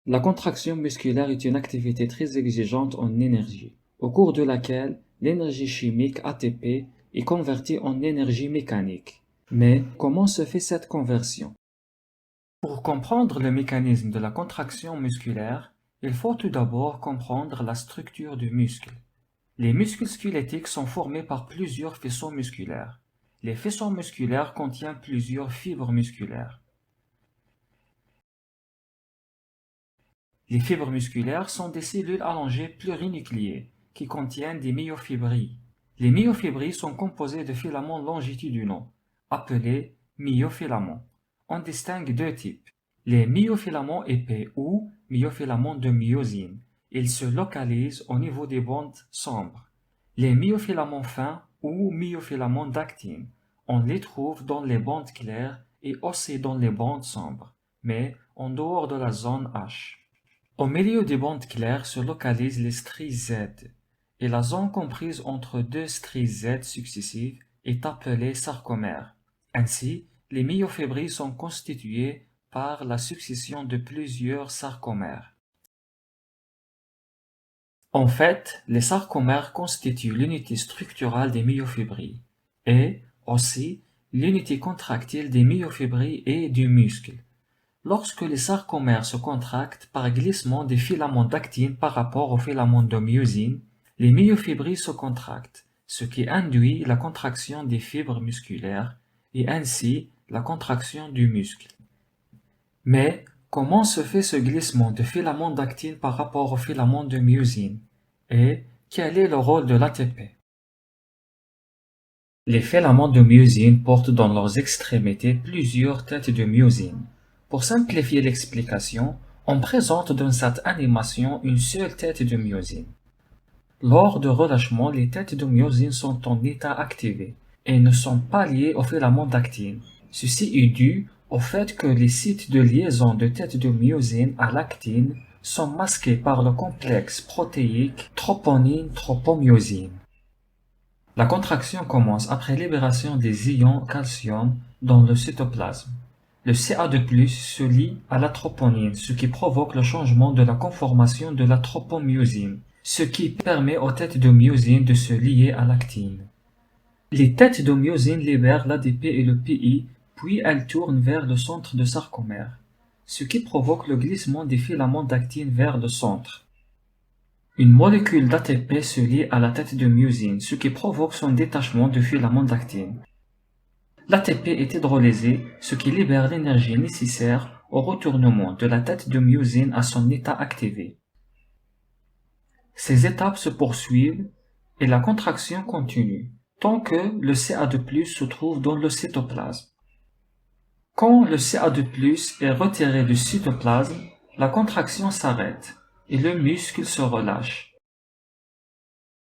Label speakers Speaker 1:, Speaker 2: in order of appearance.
Speaker 1: La contraction musculaire est une activité très exigeante en énergie, au cours de laquelle l'énergie chimique ATP est convertie en énergie mécanique. Mais comment se fait cette conversion? Pour comprendre le mécanisme de la contraction musculaire, il faut tout d'abord comprendre la structure du muscle. Les muscles squelettiques sont formés par plusieurs faisceaux musculaires. Les faisceaux musculaires contiennent plusieurs fibres musculaires. Les fibres musculaires sont des cellules allongées plurinucléées qui contiennent des myofibrilles. Les myofibrilles sont composées de filaments longitudinaux, appelés myofilaments. On distingue deux types. Les myofilaments épais ou myofilaments de myosine. Ils se localisent au niveau des bandes sombres. Les myofilaments fins ou myofilaments d'actine. On les trouve dans les bandes claires et aussi dans les bandes sombres, mais en dehors de la zone H. Au milieu des bandes claires se localisent les stries Z, et la zone comprise entre deux stries Z successives est appelée sarcomère. Ainsi, les myofibrilles sont constituées par la succession de plusieurs sarcomères. En fait, les sarcomères constituent l'unité structurale des myofibrilles, et aussi l'unité contractile des myofibrilles et du muscle. Lorsque les sarcomères se contractent par glissement des filaments d'actine par rapport aux filaments de myosine, les myofibrilles se contractent, ce qui induit la contraction des fibres musculaires et ainsi la contraction du muscle. Mais comment se fait ce glissement de filaments d'actine par rapport aux filaments de myosine et quel est le rôle de l'ATP? Les filaments de myosine portent dans leurs extrémités plusieurs têtes de myosine. Pour simplifier l'explication, on présente dans cette animation une seule tête de myosine. Lors de relâchement, les têtes de myosine sont en état activé et ne sont pas liées aux filaments d'actine. Ceci est dû au fait que les sites de liaison de têtes de myosine à l'actine sont masqués par le complexe protéique troponine-tropomyosine. La contraction commence après libération des ions calcium dans le cytoplasme. Le Ca2+ se lie à la troponine, ce qui provoque le changement de la conformation de la tropomyosine, ce qui permet aux têtes de myosine de se lier à l'actine. Les têtes de myosine libèrent l'ADP et le PI, puis elles tournent vers le centre de sarcomère, ce qui provoque le glissement des filaments d'actine vers le centre. Une molécule d'ATP se lie à la tête de myosine, ce qui provoque son détachement du filament d'actine. L'ATP est hydrolysé, ce qui libère l'énergie nécessaire au retournement de la tête de myosine à son état activé. Ces étapes se poursuivent et la contraction continue, tant que le Ca2+ se trouve dans le cytoplasme. Quand le Ca2+ est retiré du cytoplasme, la contraction s'arrête et le muscle se relâche.